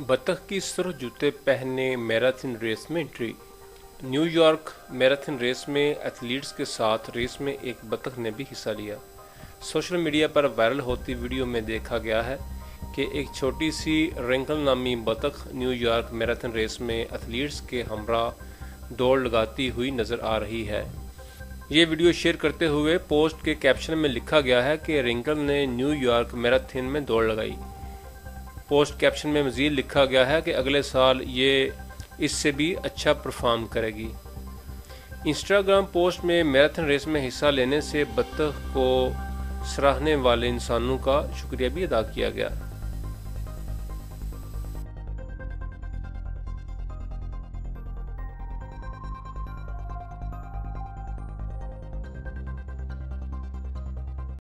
बतख की सुर्ख जूते पहने मैराथन रेस में एंट्री। न्यूयॉर्क मैराथन रेस में एथलीट्स के साथ रेस में एक बतख ने भी हिस्सा लिया। सोशल मीडिया पर वायरल होती वीडियो में देखा गया है कि एक छोटी सी रिंकल नामी बतख न्यूयॉर्क मैराथन रेस में एथलीट्स के हमरा दौड़ लगाती हुई नजर आ रही है। ये वीडियो शेयर करते हुए पोस्ट के कैप्शन में लिखा गया है कि रिंकल ने न्यूयॉर्क मैराथन में दौड़ लगाई। पोस्ट कैप्शन में मज़ीद लिखा गया है कि अगले साल ये इससे भी अच्छा परफॉर्म करेगी। इंस्टाग्राम पोस्ट में मैराथन रेस में हिस्सा लेने से बतख को सराहने वाले इंसानों का शुक्रिया भी अदा किया गया।